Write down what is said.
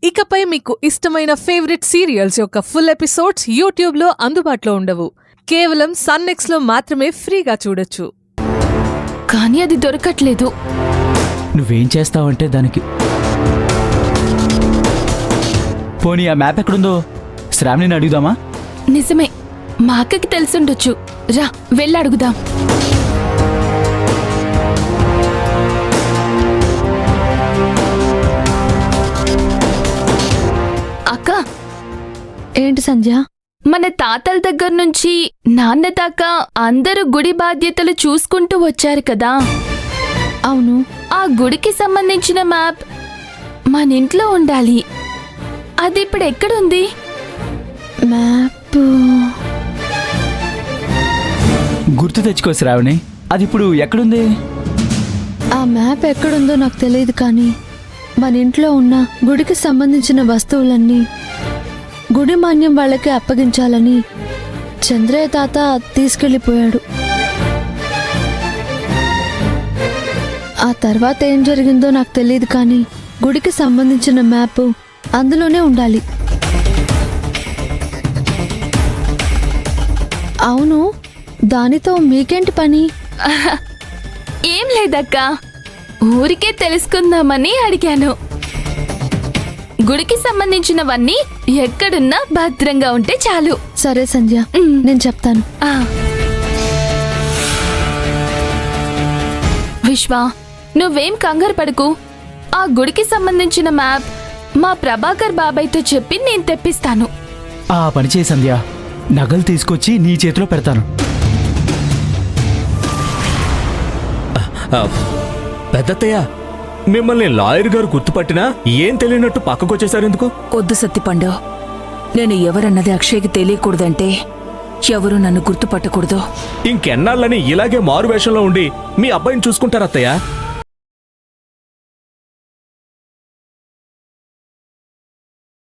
ఇకపై మీకు ఇష్టమైన ఫేవరెట్ సీరియల్స్ యొక్క ఫుల్ ఎపిసోడ్స్ యూట్యూబ్లో అందుబాటులో ఉండవు. కేవలం సన్నెక్స్లో మాత్రమే ఫ్రీగా చూడొచ్చు. కానీ అది దొరకట్లేదు. నువ్వేం చేస్తావంటే దానికి. పోనీ ఆ మ్యాప్ ఎక్కడుందో శ్రావణిని అడుగుదామా? నిజమే, మా అక్కకి తెలుసుండొచ్చు. రా వెళ్ళి అడుగుదాం. అక్క, ఏంటి సంధ్య? మన తాతల దగ్గర నుంచి నాన్న దాకా అందరూ గుడి బాధ్యతలు చూసుకుంటూ వచ్చారు కదా. అవును, ఆ గుడికి సంబంధించిన మ్యాప్ మన ఇంట్లో ఉండాలి. అది ఇప్పుడు ఎక్కడుంది? మ్యాప్ గుర్తు తెచ్చుకో శ్రావణి, అది ఇప్పుడు ఎక్కడుంది? ఆ మ్యాప్ ఎక్కడుందో నాకు తెలియదు, కానీ మన ఇంట్లో ఉన్న గుడికి సంబంధించిన వస్తువులన్నీ గుడి మాన్యం వాళ్ళకి అప్పగించాలని చంద్రయ్య తాత తీసుకెళ్ళిపోయాడు. ఆ తర్వాత ఏం జరిగిందో నాకు తెలియదు, కానీ గుడికి సంబంధించిన మ్యాప్ అందులోనే ఉండాలి. అవును, దానితో మీకేంటి పని? ఏం లేదక్క, ఊరికే తెలుసుకుందామని అడిగాను. గుడికి సంబంధించినవన్నీ ఎక్కడున్నా భద్రంగా ఉంటే చాలు. సరే సంధ్య, నేను చెప్తాను. ఆ. విశ్వ, నువ్వేం కంగారు పడకు. ఆ గుడికి సంబంధించిన మ్యాప్ మా ప్రభాకర్ బాబాయ్తో చెప్పి నేను తెప్పిస్తాను. ఆ పని చేయి సంధ్య, నగలు తీసుకొచ్చి నీ చేతిలో పెడతాను. పెద్దత్తయ్య, మిమ్మల్ని లాయర్ గారు గుర్తుపట్టినా ఏం తెలియనట్టు పక్కకొచ్చేసారు ఎందుకు? వద్దు సత్తిపండు, నేను ఎవరన్నది అక్షయ్కి తెలియకూడదంటే ఎవరు నన్ను గుర్తుపట్టకూడదు. ఇంకెన్నాళ్ళని ఇలాగే మారు వేషంలో ఉండి మీ అబ్బాయిని చూసుకుంటారత్తయ్య?